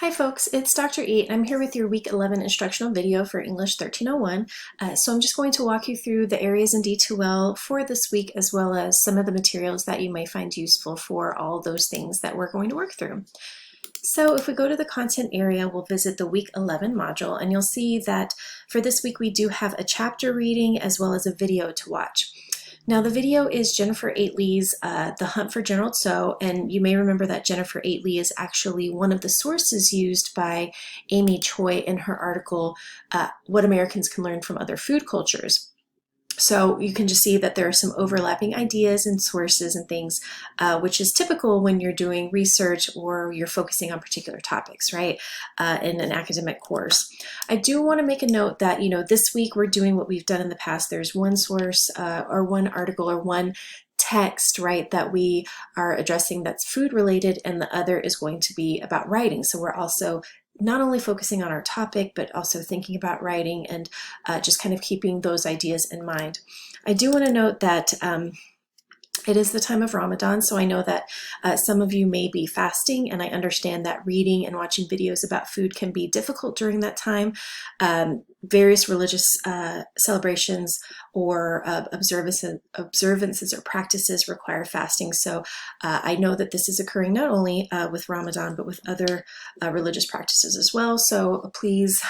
Hi folks, it's Dr. E. I'm here with your week 11 instructional video for English 1301. So I'm just going to walk you through the areas in D2L for this week, as well as some of the materials that you may find useful for all those things that we're going to work through. So if we go to the content area, we'll visit the week 11 module, and you'll see that for this week we do have a chapter reading as well as a video to watch. Now the video is Jennifer Aitley's The Hunt for General Tso, and you may remember that Jennifer Aitley is actually one of the sources used by Amy Choi in her article, What Americans Can Learn from Other Food Cultures. So you can just see that there are some overlapping ideas and sources and things, which is typical when you're doing research or you're focusing on particular topics, right, in an academic course. I do want to make a note that, this week we're doing what we've done in the past. There's one source or one article or one text, right, that we are addressing that's food related, and the other is going to be about writing. So we're also not only focusing on our topic, but also thinking about writing and just kind of keeping those ideas in mind. I do want to note that it is the time of Ramadan, so I know that some of you may be fasting, and I understand that reading and watching videos about food can be difficult during that time. Various religious celebrations or observances or practices require fasting, so I know that this is occurring not only with Ramadan, but with other religious practices as well. So please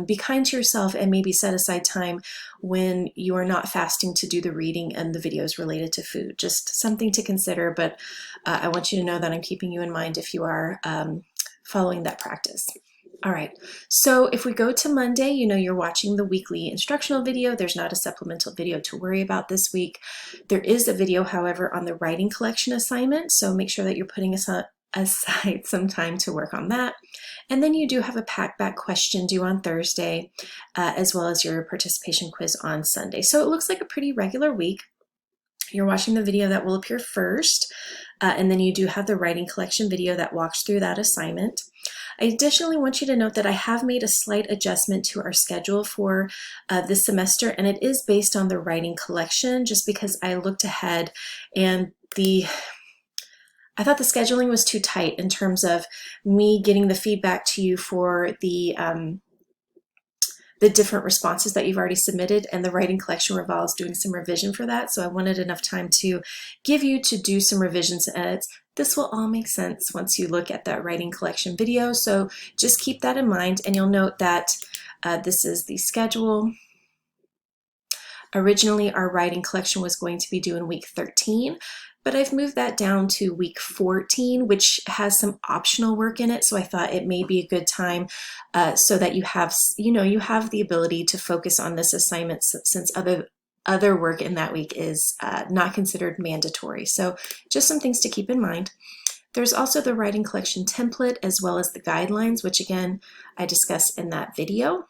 be kind to yourself and maybe set aside time when you are not fasting to do the reading and the videos related to food. Just something to consider, but I want you to know that I'm keeping you in mind if you are following that practice. All right, so if we go to Monday, you're watching the weekly instructional video. There's not a supplemental video to worry about this week. There is a video, however, on the writing collection assignment, so make sure that you're putting aside some time to work on that. And then you do have a pack back question due on Thursday, as well as your participation quiz on Sunday. So it looks like a pretty regular week. You're watching the video that will appear first, and then you do have the writing collection video that walks through that assignment. I additionally want you to note that I have made a slight adjustment to our schedule for this semester, and it is based on the writing collection, just because I looked ahead and I thought the scheduling was too tight in terms of me getting the feedback to you for the different responses that you've already submitted, and the writing collection revolves doing some revision for that. So I wanted enough time to give you to do some revisions and edits. This will all make sense once you look at that writing collection video. So just keep that in mind, and you'll note that this is the schedule. Originally, our writing collection was going to be due in week 13, but I've moved that down to week 14, which has some optional work in it. So I thought it may be a good time so that you have the ability to focus on this assignment, since other work in that week is not considered mandatory. So just some things to keep in mind. There's also the writing collection template, as well as the guidelines, which again, I discussed in that video.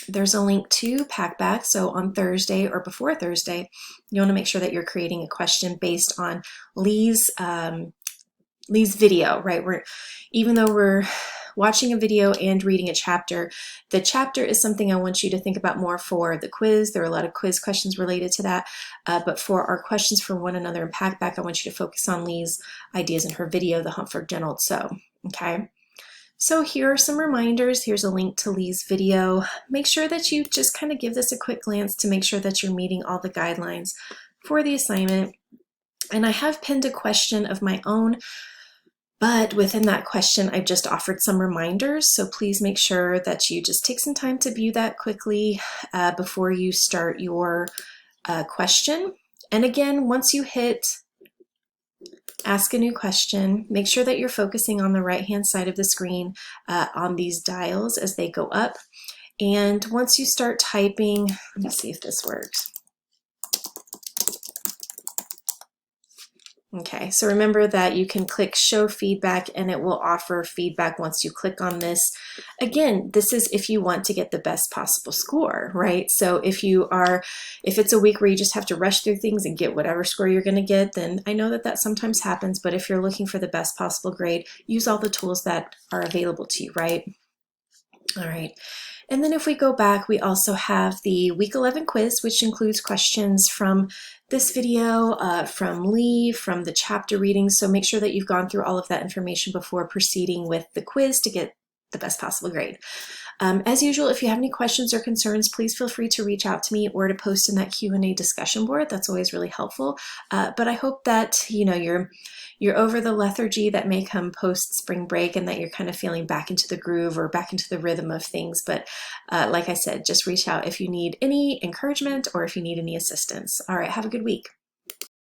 There's a link to Packback, so on Thursday or before Thursday, you want to make sure that you're creating a question based on Lee's video, right? Even though we're watching a video and reading a chapter, the chapter is something I want you to think about more for the quiz. There are a lot of quiz questions related to that, but for our questions for one another in Packback, I want you to focus on Lee's ideas in her video, The Hunt for General Tso, okay? So here are some reminders. Here's a link to Lee's video. Make sure that you just kind of give this a quick glance to make sure that you're meeting all the guidelines for the assignment. And I have pinned a question of my own, but within that question, I've just offered some reminders. So please make sure that you just take some time to view that quickly before you start your question. And again, once you hit ask a new question, make sure that you're focusing on the right-hand side of the screen on these dials as they go up. And once you start typing, let me see if this works. Okay, so remember that you can click show feedback and it will offer feedback once you click on this. Again, this is if you want to get the best possible score, right? So if it's a week where you just have to rush through things and get whatever score you're going to get, then I know that that sometimes happens, but if you're looking for the best possible grade, use all the tools that are available to you, right? All right. And then if we go back, we also have the week 11 quiz, which includes questions from this video, from Lee, from the chapter readings. So make sure that you've gone through all of that information before proceeding with the quiz to get the best possible grade. As usual, if you have any questions or concerns, please feel free to reach out to me or to post in that Q&A discussion board. That's always really helpful. But I hope that you're over the lethargy that may come post spring break, and that you're kind of feeling back into the groove or back into the rhythm of things. But like I said, just reach out if you need any encouragement or if you need any assistance. All right, have a good week.